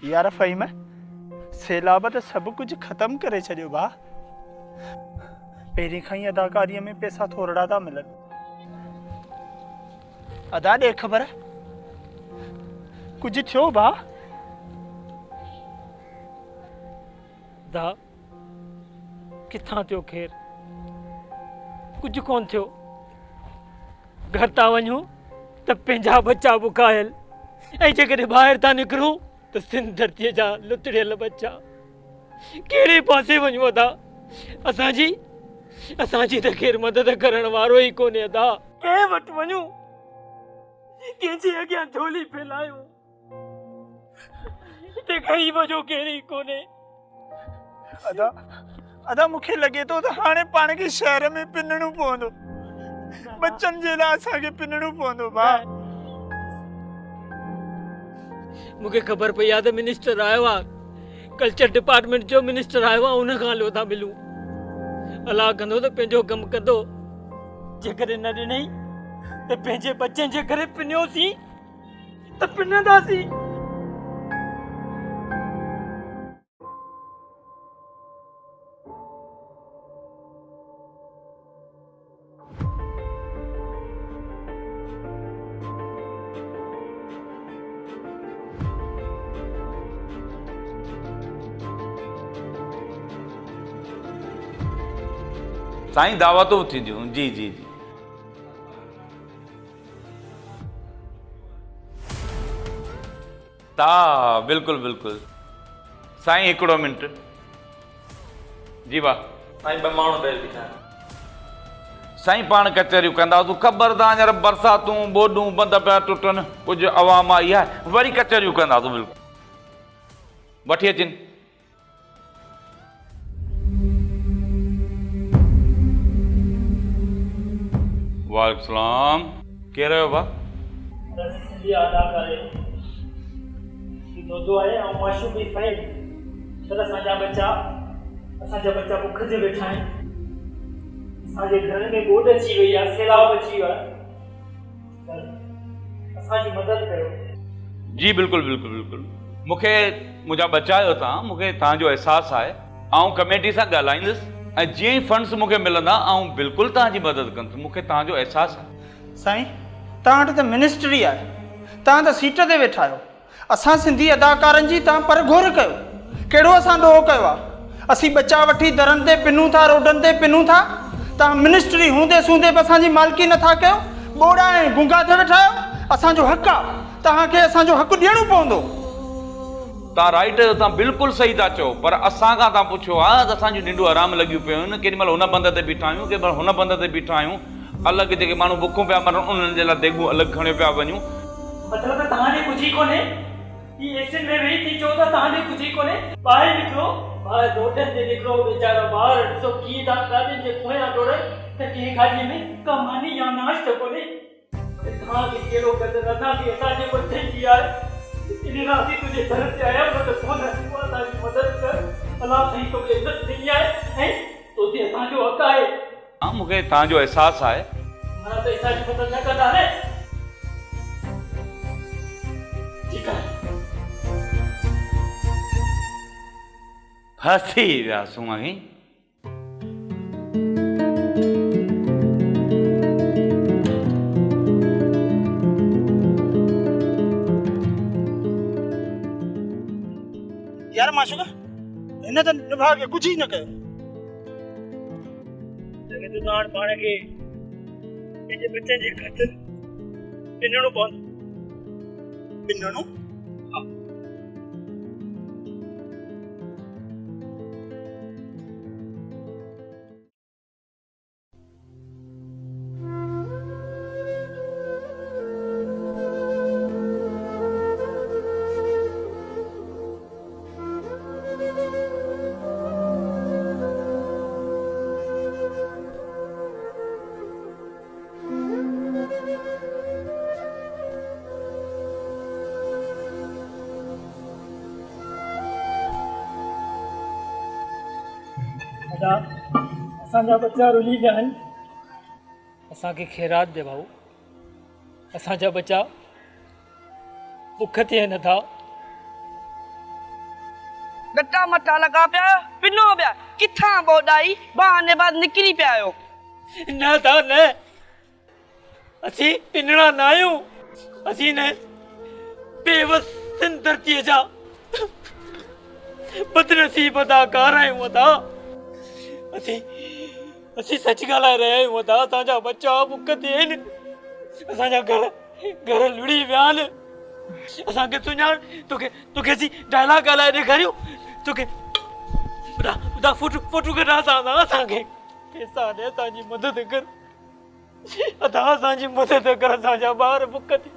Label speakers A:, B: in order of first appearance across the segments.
A: यार फ़हीम, सैलाब त सब कुछ ख़त्म करे छॾियो भाउ। पहिरीं खां ई अदाकारीअ में पैसा थोड़ा था मिलनि। अदा ॾे ख़बर, कुछ थियो भाउ?
B: दा किथां थियो ख़ैर, कुछ कोन थियो। घर था वञूं त पंहिंजा बच्चा बुकायल, ऐं जेकॾहिं ॿाहिरि था निकिरूं त सिंध धरतीअ जा लुतड़ियल बच्चा। कहिड़े पासे वञूं अदा? असांजी त ख़ैर मदद करण वारो ई कोन्हे अदा। कंहिं वटि वञूं, कंहिंजे अॻियां झोली फैलायूं, हिते ग़रीब जो केरु कोन्हे।
A: अदा मूंखे लॻे थो त हाणे पाण खे शहर में पिनणो पवंदो। बच्चन जे लाइ असांखे पिनणो पवंदो भाउ।
B: मूंखे ख़बर पई आहे त मिनिस्टर आयो आहे, कल्चर डिपार्टमेंट जो मिनिस्टर आयो आहे, उन खां हलियो था मिलूं। अलाह कंदो त पंहिंजो कमु कंदो। जेकॾहिं न ॾिनई त पंहिंजे बच्चनि जे करे पिनियोसीं त पिनंदासीं।
C: साईं दावतूं थींदियूं। जी जी जी ता बिल्कुलु बिल्कुलु साईं, हिकिड़ो मिंट। जी वाह
D: साईं, 2 माण्हू ॿाहिरि बीठा आहिनि।
C: साईं पाण कचहरियूं कंदासूं, ख़बरदार हींअर बरसातूं बोॾूं बंद पिया टुटनि, कुझु आवाम आई आहे, वरी कचहरियूं कंदासूं। बिल्कुलु वठी अचिन। वालेकुम सलाम। केरु आहियो भाउ?
B: सिंधी अदाकार नोदो आहे ऐं माशूक़ी फ़हीम। पर असांजा बच्चा बुख जे वेठा आहिनि। असांजे घर में ॿोॾ अची वई आहे, सैलाब अची वियो आहे। असांजी मदद कयो।
C: जी बिल्कुलु बिल्कुलु बिल्कुलु। मूंखे मुंहिंजा बचायो तव्हां, मूंखे तव्हांजो अहसासु आहे। आउं कमेटी सां ॻाल्हाईंदुसि ऐं जीअं ई फंड्स मूंखे मिलंदा आउं बिल्कुलु तव्हांजी मदद कंदुसि। मूंखे तव्हांजो अहसासु आहे।
A: साईं, तव्हां वटि त मिनिस्ट्री आहे, तव्हां त सीट ते वेठा आहियो। असां सिंधी अदाकारनि जी तव्हां परघोर कयो। कहिड़ो असां ॾोह कयो आहे? असीं बच्चा वठी दरनि ते पिनूं था, रोडनि ते पिनूं था। तव्हां मिनिस्ट्री हूंदे सूंदे बि असांजी मालिकी नथा कयो। ॿोड़ा ऐं गुंगा ते वेठा आहियो। असांजो हक़ु आहे, तव्हांखे असांजो हक़ु ॾियणो पवंदो।
C: तव्हां राइट, तव्हां बिल्कुलु सही था चओ, पर असां खां तव्हां पुछियो आहे त असांजूं निंडूं आराम लॻियूं पियूं आहिनि। केॾी महिल हुन बंद ते बीठा आहियूं, केॾी महिल हुन बंद ते बीठा आहियूं। अलॻि जेके माण्हू बुखूं पिया मरनि उन्हनि जे लाइ देगूं अलॻि खणे पिया वञूं।
B: मतिलबु तव्हांजे कुझु ई कोन्हे। ही एसिड में वेही थी चओ त तव्हांजे कुझु ई कोन्हे। ॿाहिरि निकिरो, ॿाहिरि रोडनि ते निकिरो, वीचारा ॿार ॾिसो कीअं था गाॾियुनि जे पोयां डोड़नि त कंहिं गाॾीअ में का मानी या नाश त कोन्हे। तव्हांखे कहिड़ो क़दुरु असांखे असांजे बच्चनि जी आहे। इन लाइ असीं तुंहिंजे दर ते आया आहियूं त कोन असांजी मदद कर। अलाह साईं तोखे इज़त ॾिनी आहे ऐं तोते असांजो हक़ु आहे।
C: हा, मूंखे तव्हांजो अहसासु आहे।
B: माना त असांजी मदद न कंदा न? ठीकु आहे।
C: फासी वियासीं मही।
A: यार माशूक़, हिन त निभा के कुछ ही न कयो।
B: लॻे थो हाणे पाण खे पंहिंजे बच्चनि जे ख़ातिर पिनणो पवंदो।
A: पिनणो?
B: असांजा बच्चा रुली विया आहिनि। असांखे ख़ैरात दे भाऊ। असांजा बच्चा बुख थिए नथा।
E: गट्टा मट्टा लगा पिया पिनो पिया किथा बोडाई बहाने बाद निकली पिया आयो
B: न था न असी पिनड़ा ना आयो असी ने बेवस धरती जा बदनसीब अदाकार आयो था असी असी सच ॻाल्हाए रहिया आहियूं था असांजा बच्चा बुक ते आहिनि असांजा घर लुड़ी विया आहिनि असांखे सुञाण तोखे असीं डायलॉग ॻाल्हाए ॾेखारियूं तोखे ॿुधा फोटू कढा असांखे पैसा ॾे असांजी मदद कर अदा असांजी मदद कर असांजा ॿार बुक ते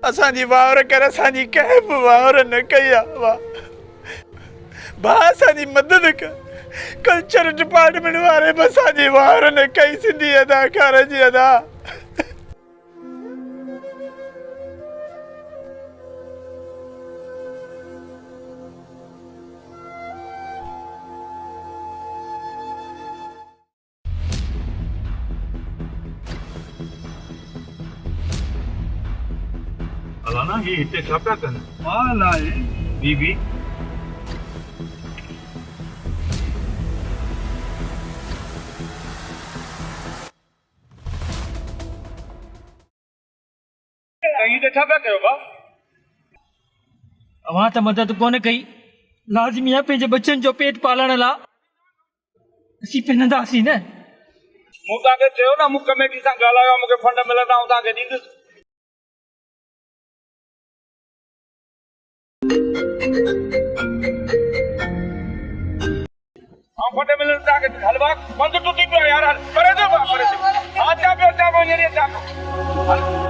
A: असांजी वावर कर असांजी कंहिं बि वावर न कई आहे भाउ असांजी मदद कर कल्चर डिपार्टमेंट वारे बि असांजी वावर न कई सिंधी अदाकार जी अदा
F: अलाना ये इतने छा पिया कनि माल आहे बीबी कहीं ते छा पिया कयो भाउ
B: अवां त मदद कोन कई लाज़मी आहे पंहिंजे बच्चनि जो पेट पालण लाइ असीं पिनंदासीं न
C: मूं तव्हांखे चयो न मूं कमेटी सां ॻाल्हायो मूंखे फंड मिलंदा ऐं तव्हांखे ॾींदुसि फंड मिलनि तव्हांखे हलवा बंदि टुटी पियो यार परे जो परे जो हा चा पियो वञे चा